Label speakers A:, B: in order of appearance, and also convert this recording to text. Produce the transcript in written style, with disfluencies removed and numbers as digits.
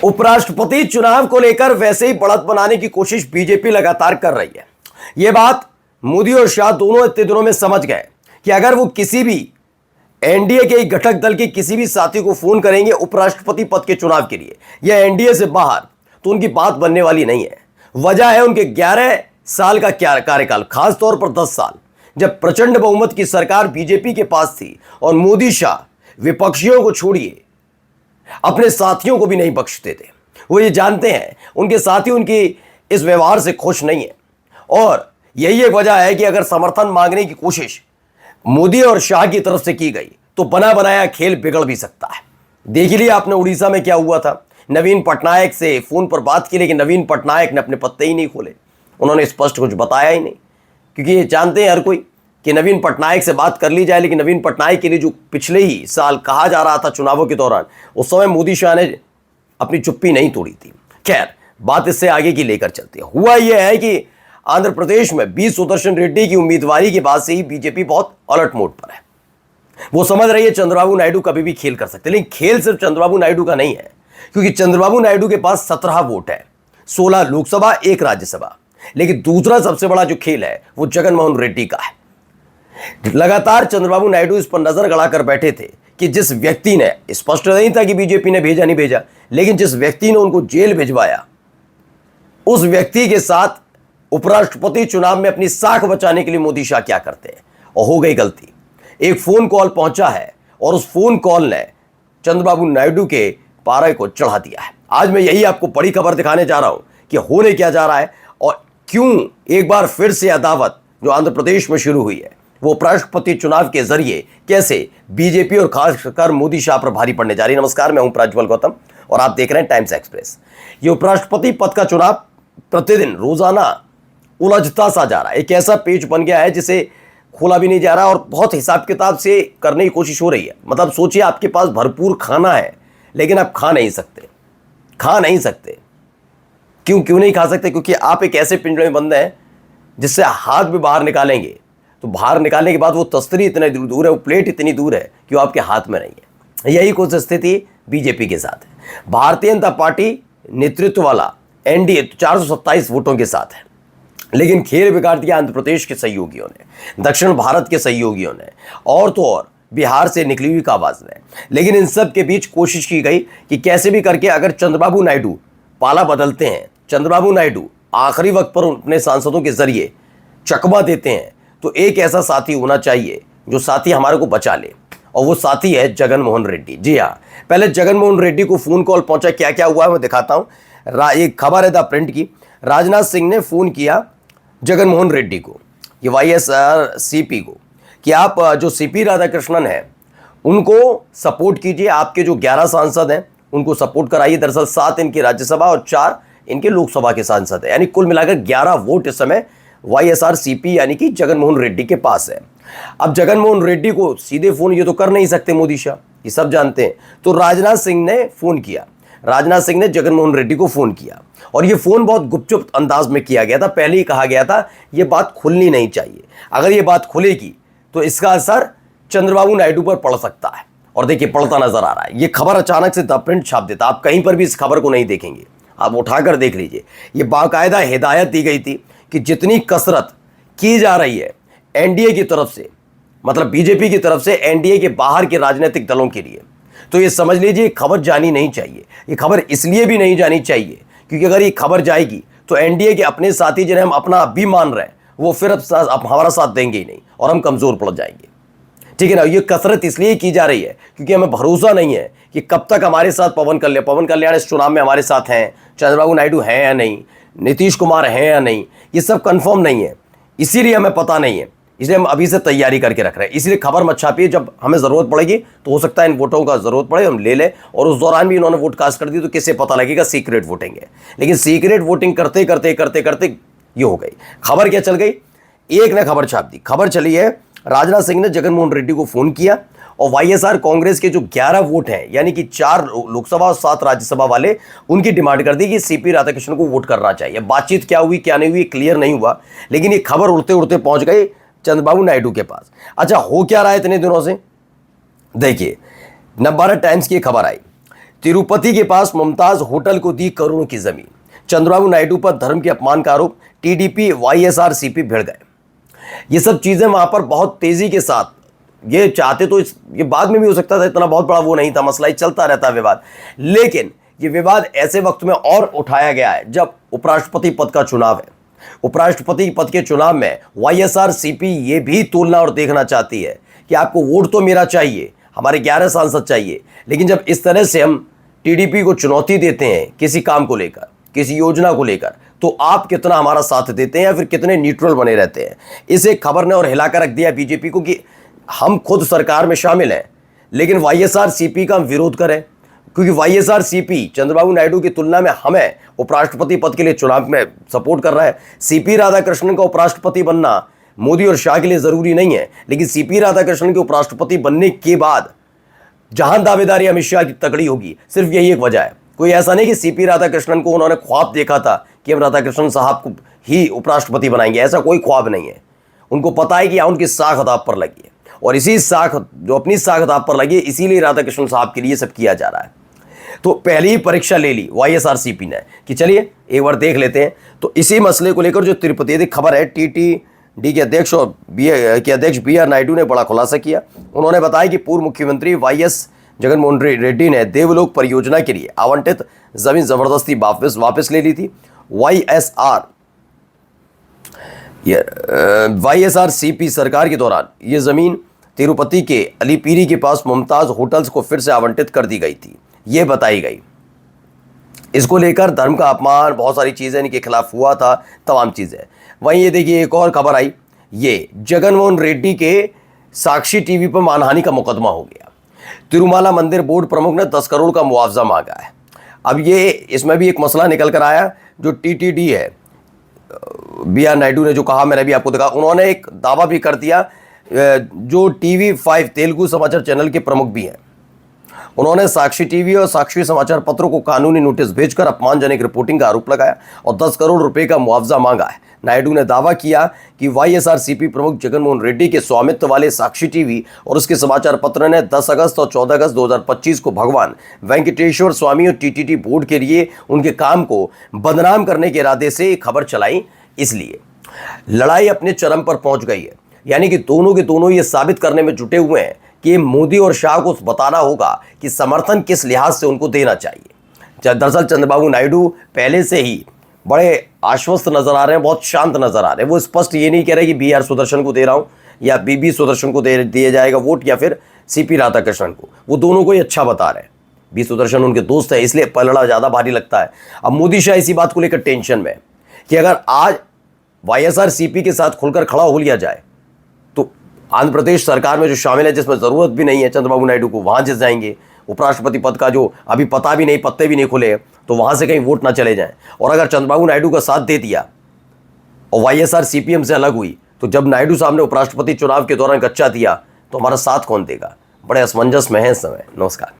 A: उपराष्ट्रपति चुनाव को लेकर वैसे ही बढ़त बनाने की कोशिश बीजेपी लगातार कर रही है। यह बात मोदी और शाह दोनों इतने दिनों में समझ गए कि अगर वो किसी भी एनडीए के घटक दल के किसी भी साथी को फोन करेंगे उपराष्ट्रपति पद के चुनाव के लिए या एनडीए से बाहर, तो उनकी बात बनने वाली नहीं है। वजह है उनके 11 साल का कार्यकाल, खासतौर पर 10 साल, जब प्रचंड बहुमत की सरकार बीजेपी के पास थी और मोदी शाह विपक्षियों को छोड़िए अपने साथियों को भी नहीं बख्शते थे। वो ये जानते हैं उनके साथी उनकी इस व्यवहार से खुश नहीं है और यही एक वजह है कि अगर समर्थन मांगने की कोशिश मोदी और शाह की तरफ से की गई तो बना बनाया खेल बिगड़ भी सकता है। देख लिया आपने उड़ीसा में क्या हुआ था। नवीन पटनायक से फोन पर बात की, लेकिन नवीन पटनायक ने अपने पत्ते ही नहीं खोले। उन्होंने स्पष्ट कुछ बताया ही नहीं, क्योंकि ये जानते हैं हर कोई कि नवीन पटनायक से बात कर ली जाए, लेकिन नवीन पटनायक के लिए जो पिछले ही साल कहा जा रहा था चुनावों के दौरान, उस समय मोदी शाह ने अपनी चुप्पी नहीं तोड़ी थी। खैर, बात इससे आगे की लेकर चलती है। हुआ यह है कि आंध्र प्रदेश में बी सुदर्शन रेड्डी की उम्मीदवारी के बाद से ही बीजेपी बहुत अलर्ट मोड पर है। वो समझ रही है चंद्रबाबू नायडू कभी भी खेल कर सकते, लेकिन खेल सिर्फ चंद्रबाबू नायडू का नहीं है, क्योंकि चंद्रबाबू नायडू के पास 17 वोट है, 16 लोकसभा, 1 राज्यसभा। लेकिन दूसरा सबसे बड़ा जो खेल है वो जगनमोहन रेड्डी का है। लगातार चंद्रबाबू नायडू इस पर नजर गड़ाकर बैठे थे कि जिस व्यक्ति ने, स्पष्ट नहीं था कि बीजेपी ने भेजा नहीं भेजा, लेकिन जिस व्यक्ति ने उनको जेल भिजवाया, उस व्यक्ति के साथ उपराष्ट्रपति चुनाव में अपनी साख बचाने के लिए मोदी शाह क्या करते हैं। और हो गई गलती। एक फोन कॉल पहुंचा है और उस फोन कॉल ने चंद्रबाबू नायडू के पारे को चढ़ा दिया है। आज मैं यही आपको बड़ी खबर दिखाने जा रहा हूं कि होने क्या जा रहा है और क्यों एक बार फिर से अदावत जो आंध्र प्रदेश में शुरू हुई है वो उपराष्ट्रपति चुनाव के जरिए कैसे बीजेपी और खासकर मोदी शाह पर भारी पड़ने जा रही है। नमस्कार, मैं हूं प्रज्वल गौतम और आप देख रहे हैं टाइम्स एक्सप्रेस। ये उपराष्ट्रपति पद का चुनाव प्रतिदिन रोजाना उलझता सा जा रहा है। एक ऐसा पेज बन गया है जिसे खोला भी नहीं जा रहा और बहुत हिसाब किताब से करने की कोशिश हो रही है। मतलब सोचिए, आपके पास भरपूर खाना है लेकिन आप खा नहीं सकते। क्यों नहीं खा सकते? क्योंकि आप एक ऐसे पिंजरे में बंद हैं जिससे हाथ भी बाहर निकालेंगे तो बाहर निकालने के बाद वो तस्तरी इतनी दूर है, वो प्लेट इतनी दूर है कि वो आपके हाथ में नहीं है। यही कुछ स्थिति बीजेपी के साथ है। भारतीय जनता पार्टी नेतृत्व वाला एनडीए 427 वोटों के साथ है, लेकिन खेल बिगाड़ दिया आंध्र प्रदेश के सहयोगियों ने, दक्षिण भारत के सहयोगियों ने और तो और बिहार से निकली हुई आवाज ने। लेकिन इन सब के बीच कोशिश की गई कि कैसे भी करके अगर चंद्रबाबू नायडू पाला बदलते हैं, चंद्रबाबू नायडू आखिरी वक्त पर अपने सांसदों के जरिए चकमा देते हैं, तो एक ऐसा साथी होना चाहिए जो साथी हमारे को बचा ले, और वो साथी है जगनमोहन रेड्डी। जी हाँ, पहले जगनमोहन रेड्डी को फोन कॉल पहुंचा, क्या क्या हुआ मैं दिखाता हूं। एक खबर है द प्रिंट की। राजनाथ सिंह ने फोन किया जगनमोहन रेड्डी को, ये वाईएसआर सीपी को, कि आप जो सीपी राधाकृष्णन है उनको सपोर्ट कीजिए, आपके जो 11 सांसद हैं उनको सपोर्ट कराइए। दरअसल 7 इनकी राज्यसभा और 4 इनके लोकसभा के सांसद हैं, यानी कुल मिलाकर 11 वोट इस समय वाईएसआर सीपी यानी कि जगनमोहन रेड्डी के पास है। अब जगनमोहन रेड्डी को सीधे फोन ये तो कर नहीं सकते मोदी शाह, ये सब जानते हैं, तो राजनाथ सिंह ने फोन किया। राजनाथ सिंह ने जगनमोहन रेड्डी को फोन किया और ये फोन बहुत गुपचुप अंदाज में किया गया था। पहले ही कहा गया था ये बात खुलनी नहीं चाहिए, अगर ये बात खुलेगी तो इसका असर चंद्रबाबू नायडू पर पड़ सकता है। और देखिए, पड़ता नजर आ रहा है। ये खबर अचानक से द प्रिंट छाप देता, आप कहीं पर भी इस खबर को नहीं देखेंगे, आप उठाकर देख लीजिए। ये बाकायदा हिदायत दी गई थी कि जितनी कसरत की जा रही है एनडीए की तरफ से, मतलब बीजेपी की तरफ से एनडीए के बाहर के राजनीतिक दलों के लिए, तो ये समझ लीजिए खबर जानी नहीं चाहिए। ये खबर इसलिए भी नहीं जानी चाहिए क्योंकि अगर ये खबर जाएगी तो एनडीए के अपने साथी जिन्हें हम अपना भी मान रहे हैं वो फिर अब हमारा साथ देंगे ही नहीं और हम कमजोर पड़ जाएंगे। ठीक है ना। ये कसरत इसलिए की जा रही है क्योंकि हमें भरोसा नहीं है कि कब तक हमारे साथ पवन कल्याण इस चुनाव में हमारे साथ हैं, चंद्रबाबू नायडू हैं या नहीं, नीतीश कुमार हैं या नहीं, ये सब कंफर्म नहीं है, इसीलिए हमें पता नहीं है। इसलिए हम अभी से तैयारी करके रख रहे हैं। इसलिए खबर मत छापिए, जब हमें ज़रूरत पड़ेगी तो हो सकता है इन वोटों का ज़रूरत पड़े, हम ले लें और उस दौरान भी इन्होंने वोट कास्ट कर दी तो किससे पता लगेगा, सीक्रेट वोटिंग है। लेकिन सीक्रेट वोटिंग करते करते ये हो गई। खबर क्या चल गई, एक ने खबर छाप दी। खबर चली है राजनाथ सिंह ने जगनमोहन रेड्डी को फ़ोन किया और वाईएसआर कांग्रेस के जो 11 वोट हैं, यानी कि 4 लोकसभा और 7 राज्यसभा वाले, उनकी डिमांड कर दी कि सीपी राधाकृष्णन को वोट करना चाहिए। बातचीत क्या हुई क्या नहीं हुई क्लियर नहीं हुआ, लेकिन ये खबर उड़ते उड़ते पहुंच गई चंद्रबाबू नायडू के पास। अच्छा, हो क्या रहा है इतने दिनों से, देखिए नवभारत टाइम्स की खबर आई तिरुपति के पास मुमताज होटल को दी करोड़ों की जमीन। चंद्रबाबू नायडू पर धर्म के अपमान का आरोप। टीडीपी वाईएसआरसीपी भिड़ गए। ये सब चीजें वहां पर बहुत तेजी के साथ, ये चाहते तो ये बाद में भी हो सकता था, इतना बहुत बड़ा वो नहीं था, मसला ही चलता रहता विवाद। लेकिन ये विवाद ऐसे वक्त में और उठाया गया है जब उपराष्ट्रपति पद का चुनाव है। उपराष्ट्रपति पद के चुनाव में वाईएसआरसीपी ये भी तोलना और देखना चाहती है कि आपको वोट तो मेरा चाहिए, हमारे 11 सांसद चाहिए, लेकिन जब इस तरह से हम टीडीपी को चुनौती देते हैं किसी काम को लेकर, किसी योजना को लेकर, तो आप कितना हमारा साथ देते हैं या फिर कितने न्यूट्रल बने रहते हैं। इसे खबर ने और हिलाकर रख दिया बीजेपी को कि हम खुद सरकार में शामिल हैं, लेकिन वाईएसआरसीपी का हम विरोध करें, क्योंकि वाईएसआरसीपी चंद्रबाबू नायडू की तुलना में हमें उपराष्ट्रपति पद के लिए चुनाव में सपोर्ट कर रहा है। सीपी राधाकृष्णन का उपराष्ट्रपति बनना मोदी और शाह के लिए जरूरी नहीं है, लेकिन सीपी राधाकृष्णन के उपराष्ट्रपति बनने के बाद जहां दावेदारी अमित शाह की तगड़ी होगी, सिर्फ यही एक वजह है। कोई ऐसा नहीं कि सीपी राधाकृष्णन को उन्होंने ख्वाब देखा था कि हम राधाकृष्णन साहब को ही उपराष्ट्रपति बनाएंगे, ऐसा कोई ख्वाब नहीं है। उनको पता है कि उनकी साख दाव पर लगी है, और इसी साख, जो अपनी साख दाव पर लगी है, इसीलिए राधाकृष्णन साहब के लिए सब किया जा रहा है। तो पहली ही परीक्षा ले ली वाईएसआरसीपी ने कि चलिए एक बार देख लेते हैं। तो इसी मसले को लेकर जो तिरुपति खबर है, टीटीडी के अध्यक्ष और अध्यक्ष बीआर नायडू ने बड़ा खुलासा किया। उन्होंने बताया कि पूर्व मुख्यमंत्री वाईएस जगनमोहन रेड्डी ने देवलोक परियोजना के लिए आवंटित जमीन जबरदस्ती वापस ले ली थी। वाईएसआरसीपी सरकार के दौरान ये जमीन तिरुपति के अलीपीरी के पास मुमताज होटल्स को फिर से आवंटित कर दी गई थी, ये बताई गई। इसको लेकर धर्म का अपमान, बहुत सारी चीजें इनके खिलाफ हुआ था, तमाम चीजें। वहीं ये देखिए एक और खबर आई, ये जगनमोहन रेड्डी के साक्षी टीवी पर मानहानि का मुकदमा हो गया। तिरुमाला मंदिर बोर्ड प्रमुख ने 10 करोड़ का मुआवजा मांगा है। अब ये इसमें भी एक मसला निकल कर आया, जो टीटीडी है, बीआर नायडू ने जो कहा, मैंने भी आपको देखा, उन्होंने एक दावा भी कर दिया, जो TV5 तेलुगु समाचार चैनल के प्रमुख भी हैं, उन्होंने साक्षी टीवी और साक्षी समाचार पत्रों को कानूनी नोटिस भेजकर अपमानजनक रिपोर्टिंग का आरोप लगाया और 10 करोड़ रुपए का मुआवजा मांगा है। नायडू ने दावा किया कि वाईएसआरसीपी प्रमुख जगनमोहन रेड्डी के स्वामित्व वाले साक्षी टीवी और उसके समाचार पत्र ने 10 अगस्त और 14 अगस्त 2025 को भगवान वेंकटेश्वर स्वामी और टीटीडी बोर्ड के लिए उनके काम को बदनाम करने के इरादे से खबर चलाई। इसलिए लड़ाई अपने चरम पर पहुंच गई है, यानी कि दोनों के दोनों ये साबित करने में जुटे हुए हैं कि मोदी और शाह को बताना होगा कि समर्थन किस लिहाज से उनको देना चाहिए। दरअसल चंद्रबाबू नायडू पहले से ही बड़े आश्वस्त नजर आ रहे हैं, बहुत शांत नजर आ रहे हैं। वो स्पष्ट ये नहीं कह रहे कि बीआर सुदर्शन को दे रहा हूं या बीबी सुदर्शन को दिया जाएगा वोट या फिर सीपी राधाकृष्णन को, वो दोनों को ही अच्छा बता रहे हैं। बी सुदर्शन उनके दोस्त है, इसलिए पलड़ा ज्यादा भारी लगता है। अब मोदी शाह इसी बात को लेकर टेंशन में कि अगर आज वाईएसआरसीपी के साथ खुलकर खड़ा हो लिया जाए तो आंध्र प्रदेश सरकार में जो शामिल है, जिसमें जरूरत भी नहीं है चंद्रबाबू नायडू को, वहां जिस जाएंगे। उपराष्ट्रपति पद का जो अभी पता भी नहीं, पत्ते भी नहीं खुले, तो वहां से कहीं वोट ना चले जाएं। और अगर चंद्रबाबू नायडू का साथ दे दिया और वाईएसआरसीपी से अलग हुई, तो जब नायडू साहब ने उपराष्ट्रपति चुनाव के दौरान गच्चा दिया, तो हमारा साथ कौन देगा? बड़े असमंजस में है इस समय। नमस्कार।